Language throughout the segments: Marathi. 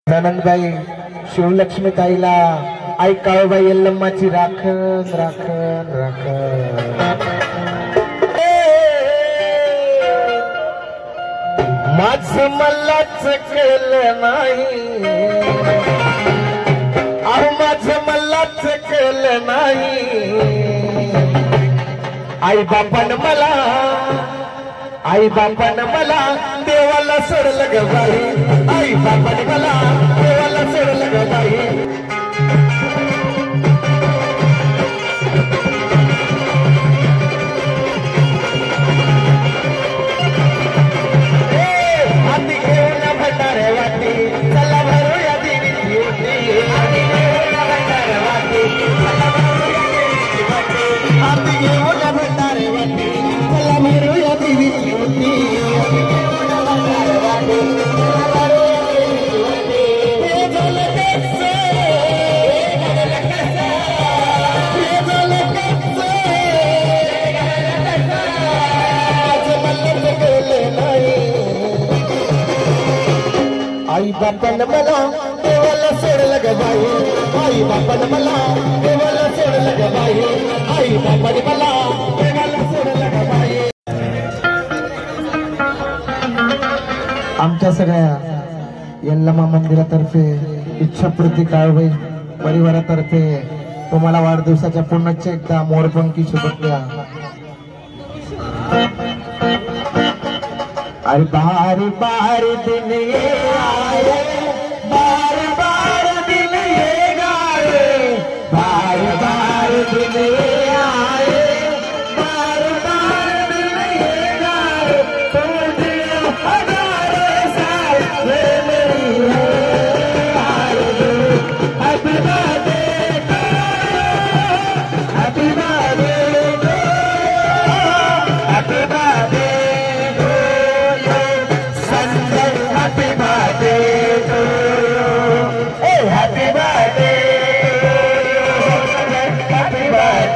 नंदबाई शिवलक्ष्मी ताईला आई काळूबाई यल्लम्माची राखण राखण राखण। माझं मलाच कळलं नाही, अहो माझं मलाच कळलं नाही। आई बापानं मला देवाला सोडलं ग बाई, आई बापाने मला देवाला सोडलं ग बाई। हाती घेऊन भंडारे वाटी चला भरूया देवीची ओटी, हाती घेऊन भंडारे वाटी चला भरूया देवीची ओटी, हाती घेऊन भंडारे वाटी चला भरूया देवीची ओटी। आई बापानं मला देवाला सोडलं ग बाई, आई बापानं मला देवाला सोडलं ग बाई, आई बापाने मला देवाला सोडलं ग बाई। आमच्या सगळ्या यल्लम्मा मंदिरातर्फे इच्छापूर्ती काळूबाई परिवारातर्फे तुम्हाला वाढदिवसाच्या पुन्हा एकदा मोरपंखी शुभेच्छा। अरे बार बार दिन ये आए, बार बार दिन ये गाए, बार बार दिन ये आए, बार बार दिन ये गाए, तुझे हजारों साल मेरी है happy birthday happy birthday happy birthday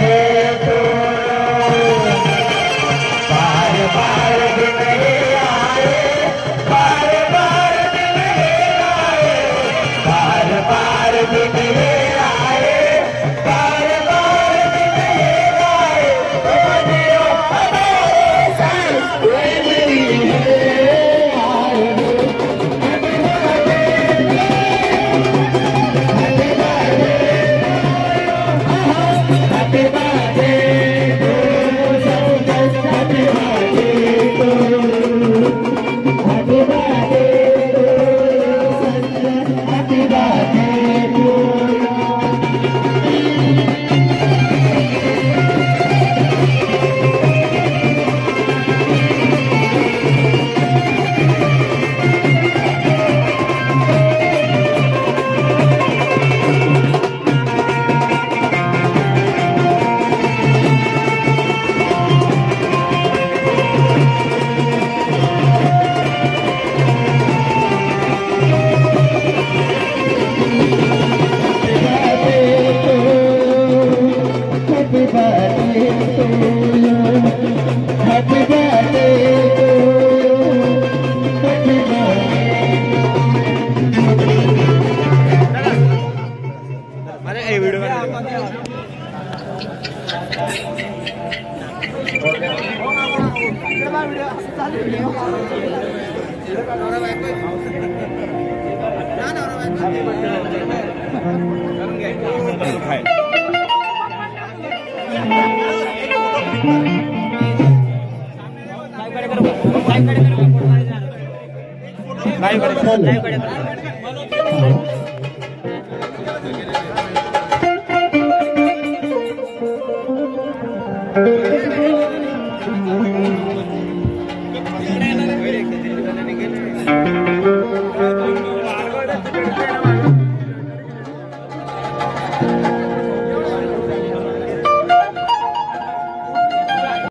काय